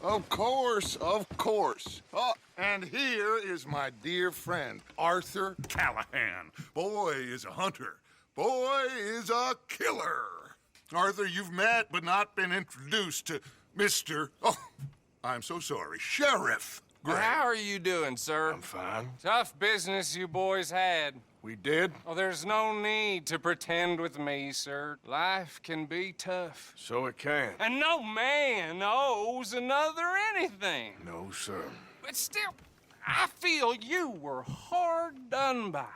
Of course, of course. Oh, and here is my dear friend, Arthur Callahan. Boy is a hunter. Boy is a killer. Arthur, you've met but not been introduced to Mr. Oh, I'm so sorry, Sheriff Gray. How are you doing, sir? I'm fine. Tough business you boys had. We did? Oh, there's no need to pretend with me, sir. Life can be tough. So it can. And no man owes another anything. No, sir. But still, I feel you were hard done by.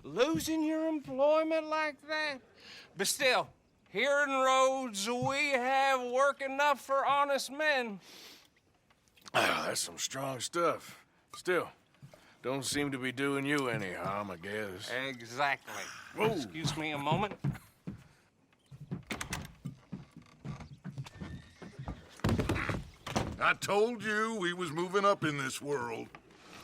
Losing your employment like that. But still, here in Rhodes, we have work enough for honest men. That's some strong stuff. Still, don't seem to be doing you any harm, I guess. Exactly. Whoa. Excuse me a moment. I told you we was moving up in this world.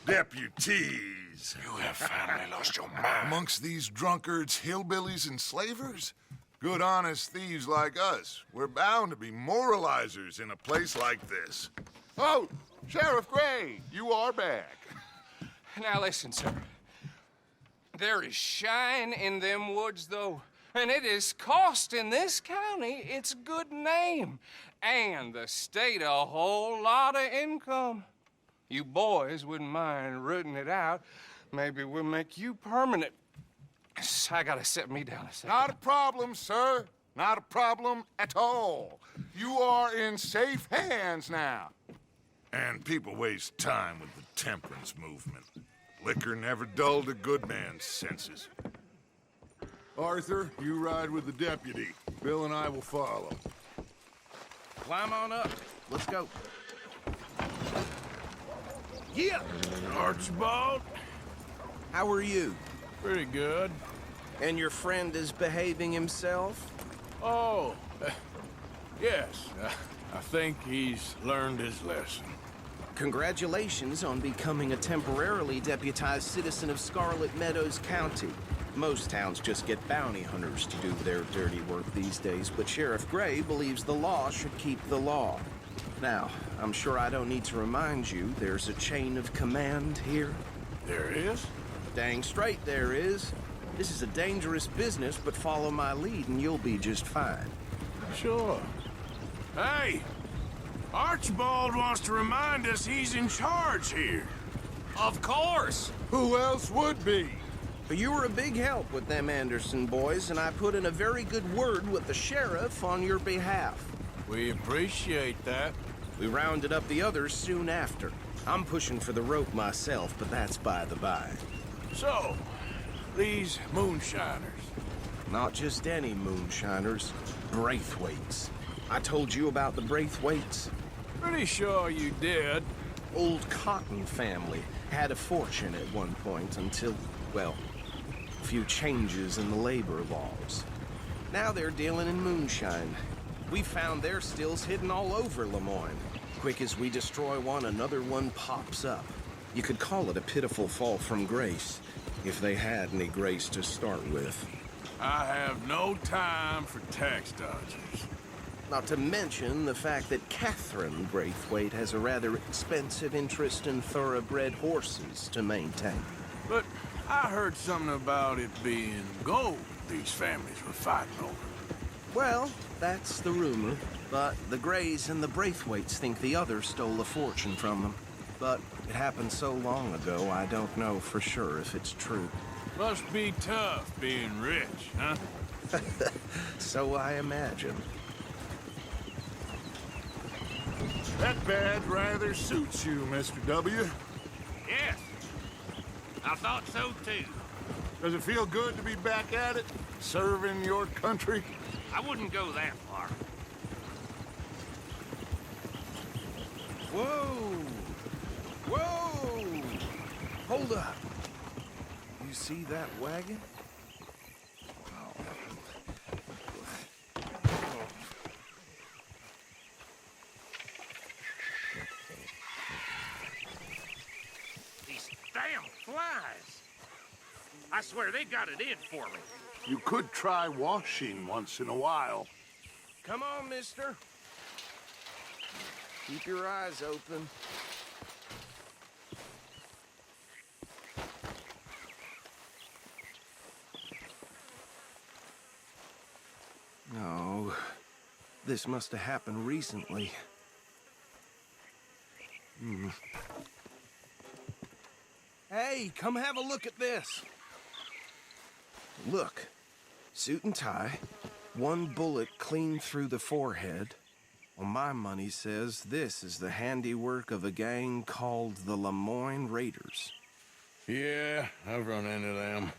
Deputies. You have finally lost your mind. Amongst these drunkards, hillbillies, and slavers? Good, honest thieves like us. We're bound to be moralizers in a place like this. Oh, Sheriff Gray, you are back. Now listen, sir. There is shine in them woods, though, and it is costing this county its good name and the state a whole lot of income. You boys wouldn't mind rooting it out. Maybe we'll make you permanent. I gotta sit me down a second. Not a problem, sir. Not a problem at all. You are in safe hands now. And people waste time with the temperance movement. Liquor never dulled a good man's senses. Arthur, you ride with the deputy. Bill and I will follow. Climb on up. Let's go. Yeah! Archibald? How are you? Pretty good. And your friend is behaving himself? Oh, yes. I think he's learned his lesson. Congratulations on becoming a temporarily deputized citizen of Scarlet Meadows County. Most towns just get bounty hunters to do their dirty work these days, but Sheriff Gray believes the law should keep the law. Now, I'm sure I don't need to remind you there's a chain of command here. There is? Dang straight there is. This is a dangerous business, but follow my lead and you'll be just fine. Sure. Hey! Archibald wants to remind us he's in charge here. Of course! Who else would be? You were a big help with them Anderson boys, and I put in a very good word with the sheriff on your behalf. We appreciate that. We rounded up the others soon after. I'm pushing for the rope myself, but that's by the by. So, these moonshiners. Not just any moonshiners, Braithwaites. I told you about the Braithwaites? Pretty sure you did. Old Cotton family had a fortune at one point until, well, a few changes in the labor laws. Now they're dealing in moonshine. We found their stills hidden all over Lemoyne. Quick as we destroy one, another one pops up. You could call it a pitiful fall from grace, if they had any grace to start with. I have no time for tax dodgers. Not to mention the fact that Catherine Braithwaite has a rather expensive interest in thoroughbred horses to maintain. But I heard something about it being gold these families were fighting over. Well, that's the rumor. But the Grays and the Braithwaites think the other stole a fortune from them. But it happened so long ago, I don't know for sure if it's true. Must be tough being rich, huh? So I imagine. That badge rather suits you, Mr. W. Yes. I thought so, too. Does it feel good to be back at it, serving your country? I wouldn't go that far. Whoa! Whoa! Hold up. You see that wagon? These damn flies. I swear they got it in for me. You could try washing once in a while. Come on, mister. Keep your eyes open. No, this must have happened recently. Hey, come have a look at this. Look, suit and tie, one bullet clean through the forehead. Well, my money says this is the handiwork of a gang called the Lemoyne Raiders. Yeah, I've run into them.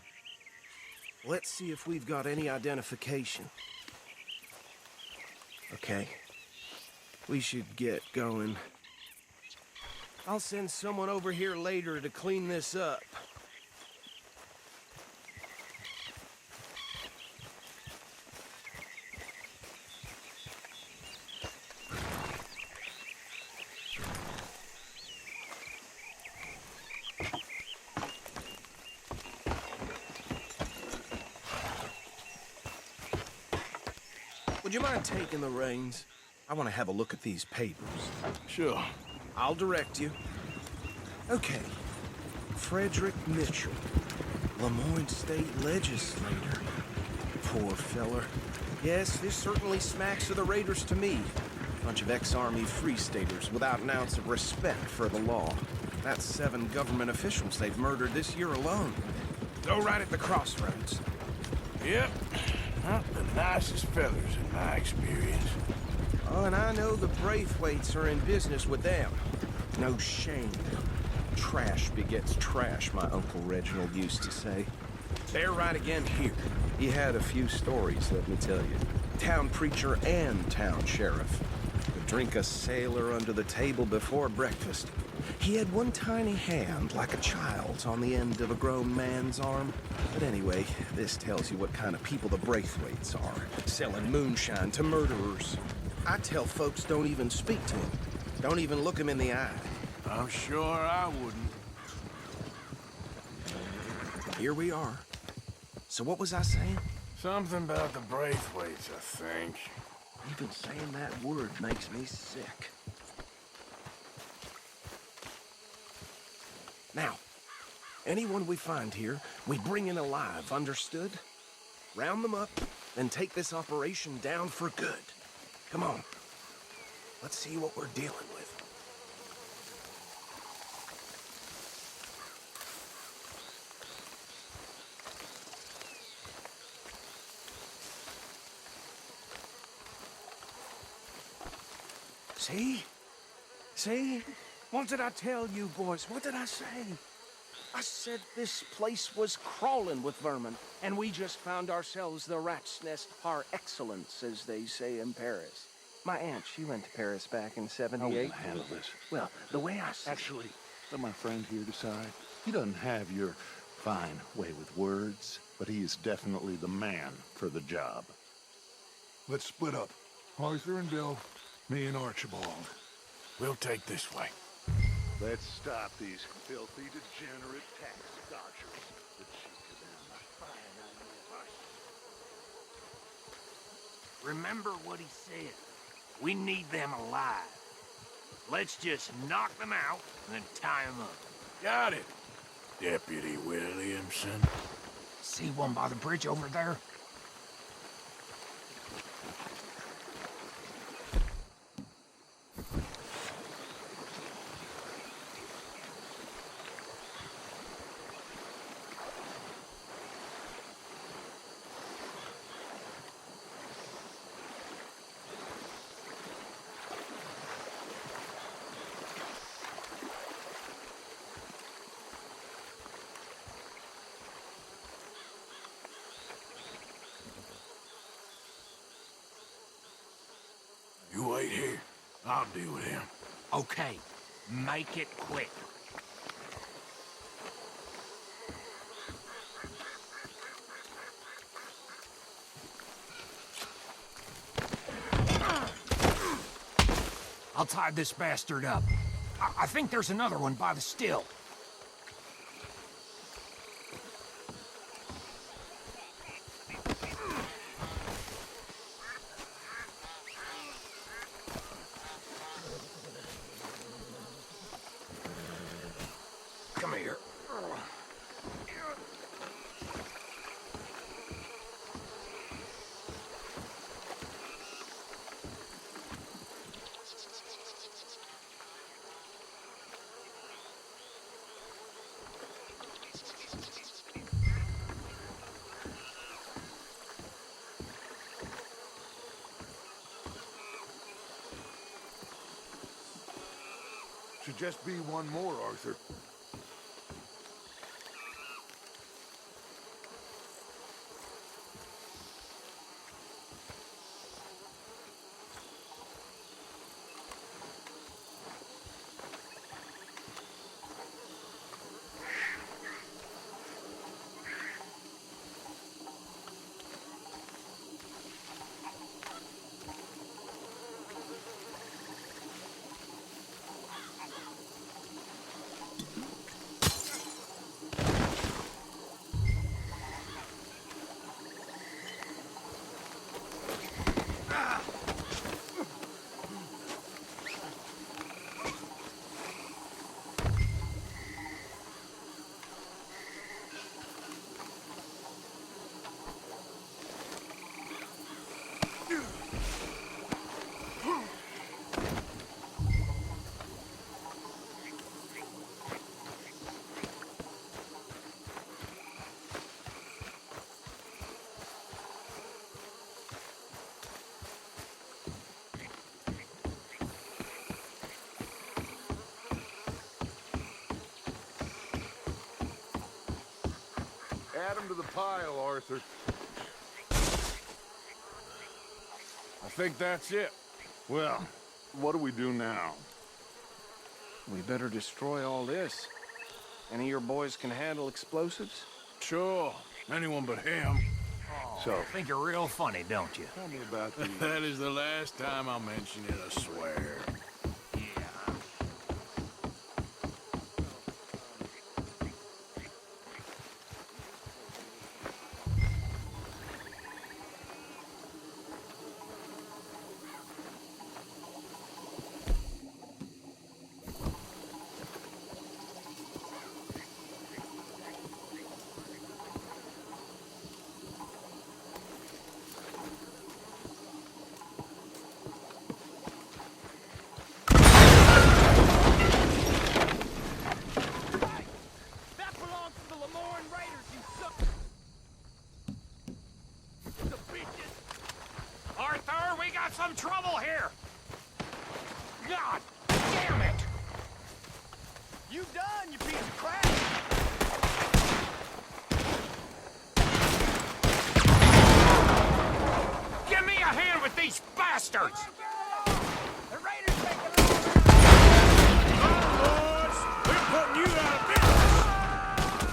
Let's see if we've got any identification. Okay, we should get going. I'll send someone over here later to clean this up. Would you mind taking the reins? I want to have a look at these papers. Sure. I'll direct you. Okay. Frederick Mitchell, Lemoyne State Legislator. Poor feller. Yes, this certainly smacks of the Raiders to me. Bunch of ex-Army Free Staters without an ounce of respect for the law. That's 7 government officials they've murdered this year alone. Go right at the crossroads. Yep. Not the nicest fellas in my experience. Oh, and I know the Braithwaites are in business with them. No shame. Trash begets trash, my Uncle Reginald used to say. They're right again here. He had a few stories, let me tell you. Town preacher and town sheriff. Could drink a sailor under the table before breakfast. He had one tiny hand, like a child's, on the end of a grown man's arm. But anyway, this tells you what kind of people the Braithwaites are. Selling moonshine to murderers. I tell folks don't even speak to him. Don't even look him in the eye. I'm sure I wouldn't. Here we are. So what was I saying? Something about the Braithwaites, I think. Even saying that word makes me sick. Now, anyone we find here, we bring in alive, understood? Round them up, then take this operation down for good. Come on. Let's see what we're dealing with. See? See? What did I tell you, boys? What did I say? I said this place was crawling with vermin, and we just found ourselves the rat's nest par excellence, as they say in Paris. My aunt, she went to Paris back in I '78. will handle this. Well, the way I see Actually, let my friend here decide. He doesn't have your fine way with words, but he is definitely the man for the job. Let's split up. Arthur and Bill, me and Archibald. We'll take this way. Let's stop these filthy, degenerate tax dodgers. The cheek of them. Remember what he said. We need them alive. Let's just knock them out and then tie them up. Got it, Deputy Williamson. See one by the bridge over there? You wait here. I'll deal with him. Okay, make it quick. I'll tie this bastard up. I think there's another one by the still. should just be one more, Arthur. Add them to the pile, Arthur. I think that's it. Well, what do we do now? We better destroy all this. Any of your boys can handle explosives? Sure. Anyone but him. So, Think you're real funny, don't you? tell me about the... That is the last time I'll mention it, I swear. Arthur, we got some trouble here! God damn it! You done, you piece of crap! Give me a hand with these bastards! The raiders taking it Boys, we're putting you out of business!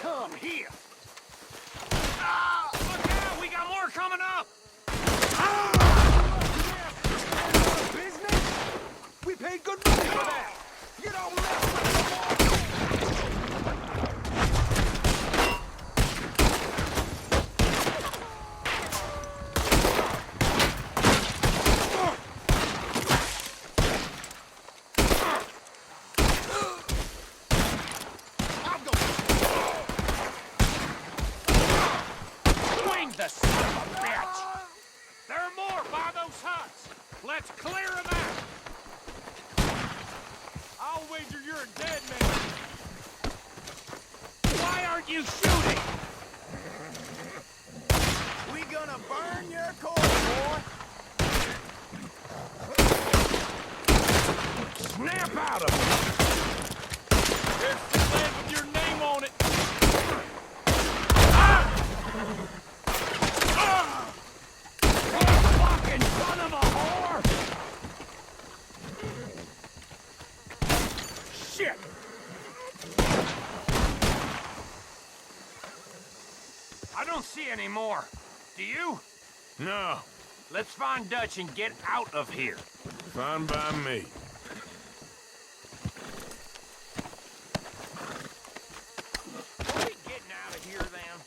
Come here! Look out! We got more coming up! business? We paid good money for that! You don't mess with the Swing the son of a bitch! There are more by those huts! Let's clear them out! I'll wager you're a dead man! Why aren't you shooting? We gonna burn your corpse, boy! Snap out of it! There's the leg with your name on it! Fucking son of a whore! Shit! I don't see any more. Do you? No, Let's find Dutch and get out of here. fine by me. Are we getting out of here then?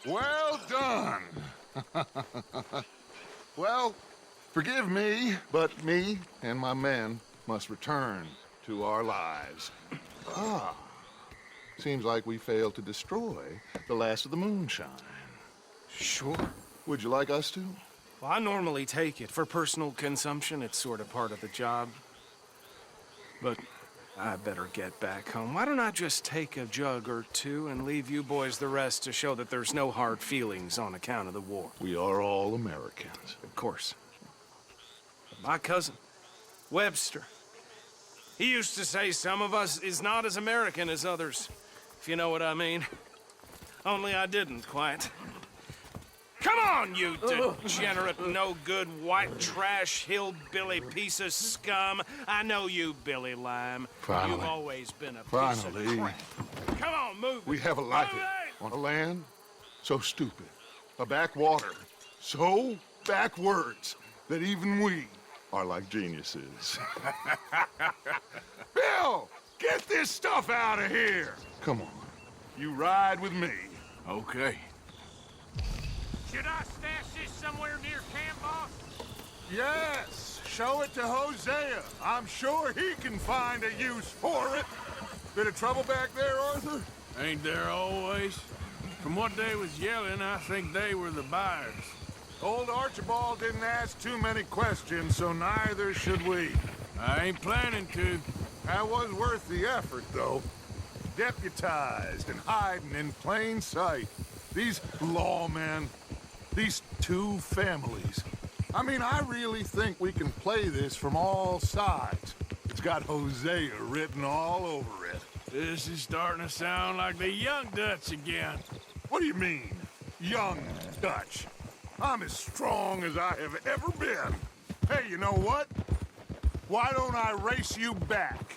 Well done. Well, forgive me, but me and my men must return to our lives. Seems like we failed to destroy the last of the moonshine. Sure. Would you like us to? Well, I normally take it. For personal consumption, it's sort of part of the job. But I better get back home. Why don't I just take a jug or two and leave you boys the rest to show that there's no hard feelings on account of the war? We are all Americans. Of course. My cousin, Webster, he used to say some of us is not as American as others, if you know what I mean. Only I didn't quite. Come on, you degenerate, no-good, white trash, hillbilly piece of scum. I know you, Billy Lime. Finally. You've always been a piece Finally. of crap. Come on, move it. We have a life Move it! on a land so stupid, a backwater so backwards that even we are like geniuses. Bill, get this stuff out of here. Come on, you ride with me. Okay. Should I stash this somewhere near camp, boss? Yes, show it to Hosea. I'm sure he can find a use for it. Bit of trouble back there, Arthur? Ain't there always? From what they was yelling, I think they were the buyers. Old Archibald didn't ask too many questions, so neither should we. I ain't planning to. That was worth the effort, though. Deputized and hiding in plain sight. These lawmen, these two families. I mean, I really think we can play this from all sides. It's got Hosea written all over it. This is starting to sound like the Young Dutch again. What do you mean, young Dutch? I'm as strong as I have ever been. Hey, you know what? Why don't I race you back?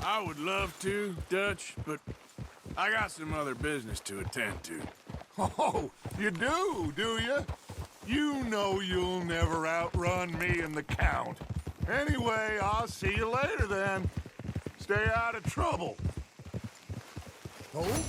I would love to, Dutch, but I got some other business to attend to. Oh, you do you? You know you'll never outrun me and the Count. Anyway, I'll see you later then. Stay out of trouble. Oh?